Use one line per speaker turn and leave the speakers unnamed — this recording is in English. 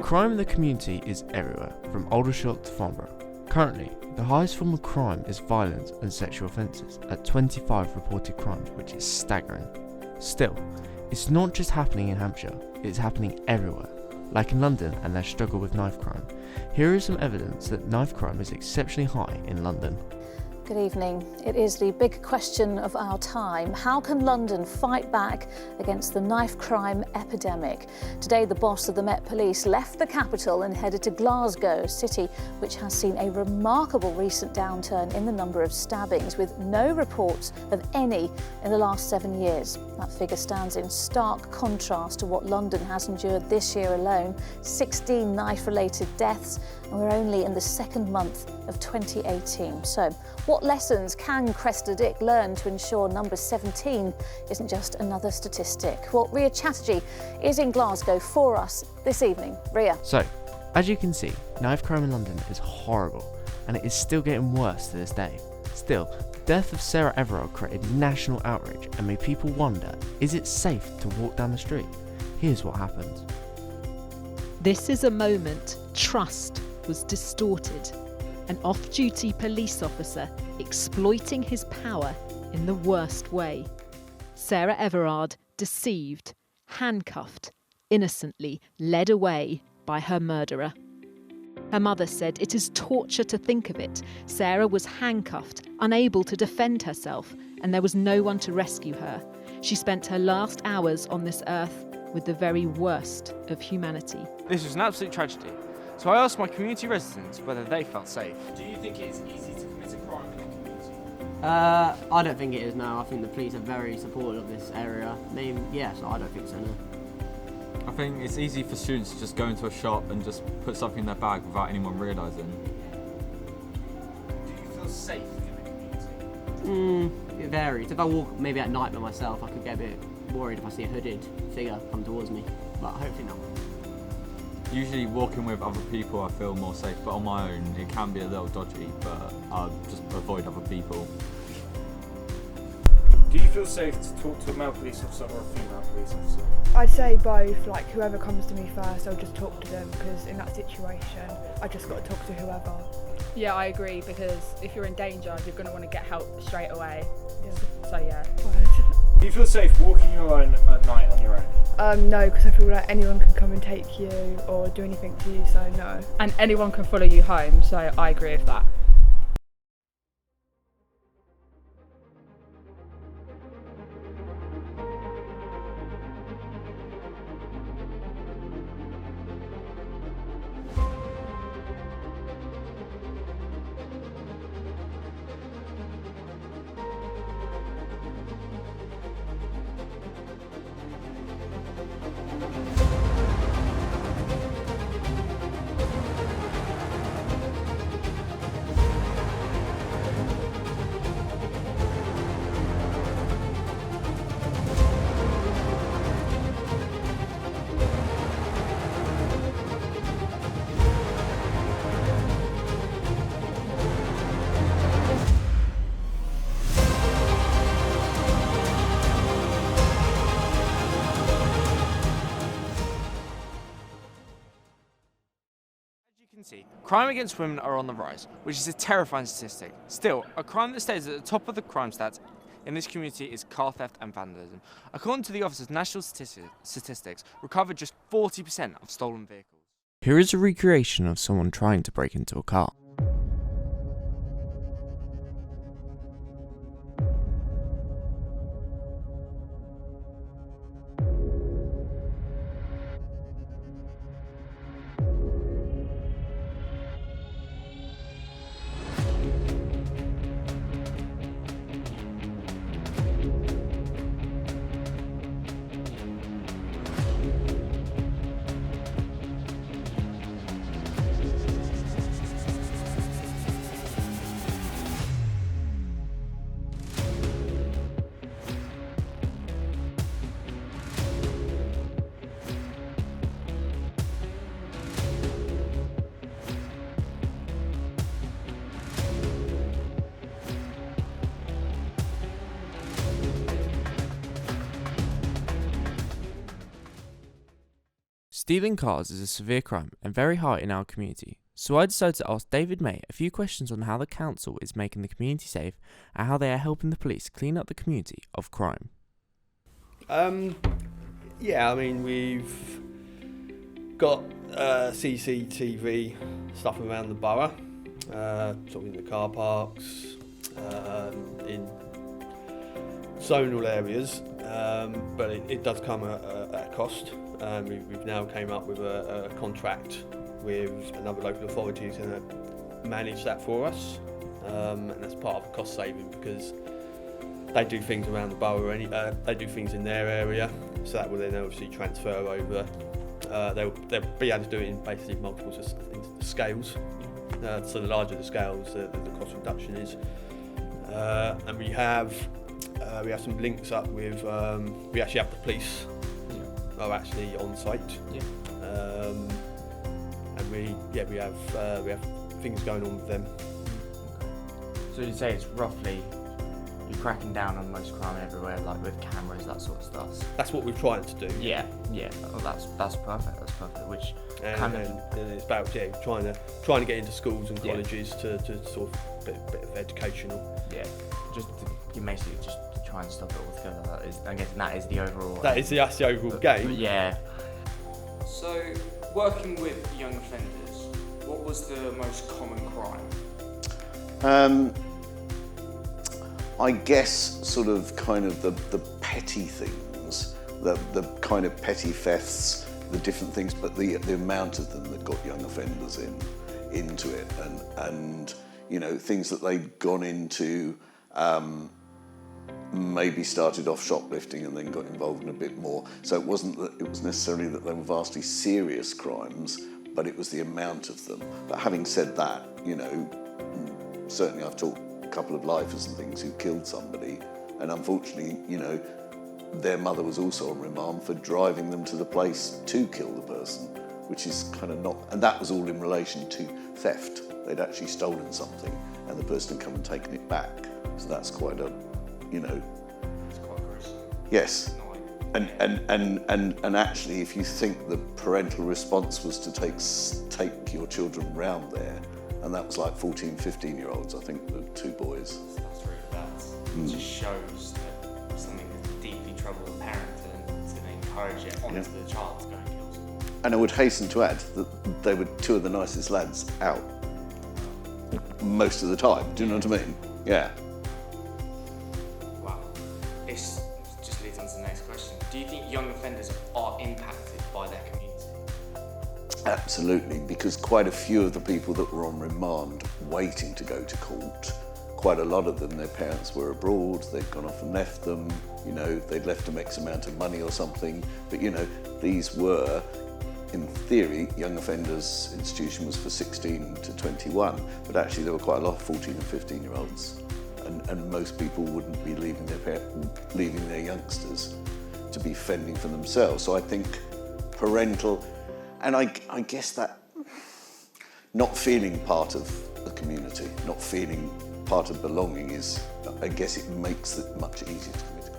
Crime in the community is everywhere, from Aldershot to Farnborough. Currently, the highest form of crime is violence and sexual offences at 25 reported crimes, which is staggering. Still, it's not just happening in Hampshire, it's happening everywhere, like in London and their struggle with knife crime. Here is some evidence that knife crime is exceptionally high in London.
Good evening. It is the big question of our time. How can London fight back against the knife crime epidemic? Today, the boss of the Met Police left the capital and headed to Glasgow, a city which has seen a remarkable recent downturn in the number of stabbings, with no reports of any in the last 7 years. That figure stands in stark contrast to what London has endured this year alone: 16 knife-related deaths, and we're only in the second month of 2018. So, what lessons can Cressida Dick learn to ensure number 17 isn't just another statistic? Well, Ria Chatterjee is in Glasgow for us this evening. Ria.
So, as you can see, knife crime in London is horrible, and it is still getting worse to this day. Still, the death of Sarah Everard created national outrage and made people wonder, is it safe to walk down the street? Here's what happened.
This is a moment trust was distorted. An off-duty police officer exploiting his power in the worst way. Sarah Everard deceived, handcuffed, innocently led away by her murderer. Her mother said it is torture to think of it. Sarah was handcuffed, unable to defend herself, and there was no one to rescue her. She spent her last hours on this earth with the very worst of humanity.
This was an absolute tragedy. So I asked my community residents whether they felt safe.
Do you think it's easy to commit a crime in the community?
I don't think it is, no. I think the police are very supportive of this area. So I don't think so, no.
I think it's easy for students to just go into a shop and just put something in their bag without anyone realising.
Do you feel safe in the community?
It varies. If I walk maybe at night by myself, I could get a bit worried if I see a hooded figure come towards me, but hopefully not.
Usually walking with other people I feel more safe, but on my own it can be a little dodgy, but I'll just avoid other people.
Do you feel safe to talk to a male police officer or a female police officer?
I'd say both. Like, whoever comes to me first, I'll just talk to them, because in that situation I just got to talk to whoever.
Yeah, I agree, because if you're in danger, you're going to want to get help straight away.
Yeah.
So yeah.
Do you feel safe walking alone at night on your own?
No, because I feel like anyone can come and take you or do anything to you, so no.
And anyone can follow you home, so I agree with that.
Crime against women are on the rise, which is a terrifying statistic. Still, a crime that stays at the top of the crime stats in this community is car theft and vandalism. According to the Office of National Statistics, recovered just 40% of stolen vehicles.
Here is a recreation of someone trying to break into a car. Stealing cars is a severe crime and very high in our community, so I decided to ask David May a few questions on how the council is making the community safe and how they are helping the police clean up the community of crime.
Yeah, I mean, we've got CCTV stuff around the borough, sort of in the car parks, in zonal areas, but it does come at a cost. We've now came up with a contract with another local authority who's going to manage that for us, and that's part of a cost saving because they do things around the borough, they do things in their area, so that will then obviously transfer over. They'll be able to do it in basically multiple scales, so the larger the scales, the cost reduction is. And we have some links up with, we actually have the police are actually on site, and we have things going on with them.
So you'd say it's roughly, you're cracking down on most crime everywhere, like with cameras, that sort of stuff.
That's what we're trying to do.
Yeah. Oh, that's perfect. That's perfect. Which
and it's about trying to get into schools and colleges to sort of bit of educational.
Yeah. You basically just try and stop it altogether. That is, I guess, that is the overall.
That's the overall game.
Yeah. So, working with young offenders, what was the most common crime?
I guess sort of kind of the petty things, the kind of petty thefts, the different things, but the amount of them that got young offenders into it, and you know, things that they'd gone into, maybe started off shoplifting and then got involved in a bit more. So it wasn't that it was necessarily that they were vastly serious crimes, but it was the amount of them. But having said that, you know, certainly I've taught a couple of lifers and things who killed somebody, and unfortunately, you know, their mother was also on remand for driving them to the place to kill the person, which is kind of not, and that was all in relation to theft. They'd actually stolen something and the person had come and taken it back. So that's quite a, you know.
It's quite gruesome.
Yes. And actually, if you think the parental response was to take your children round there, and that was like 14, 15-year-olds, I think, the two boys.
That's really bad. It just shows that something that deeply troubled the parent to encourage it onto the child to go and kill someone.
And I would hasten to add that they were two of the nicest lads out most of the time. Do you know what I mean? Yeah.
Wow. This just leads on to the next question. Do you think young offenders are impacted by their community?
Absolutely, because quite a few of the people that were on remand waiting to go to court, quite a lot of them, their parents were abroad, they'd gone off and left them, you know, they'd left them X amount of money or something, but you know, these were, in theory, young offenders institution was for 16 to 21, but actually there were quite a lot of 14 and 15-year-olds, and most people wouldn't be leaving their youngsters to be fending for themselves. So I think parental, and I guess that not feeling part of the community, not feeling part of belonging is, I guess it makes it much easier to commit a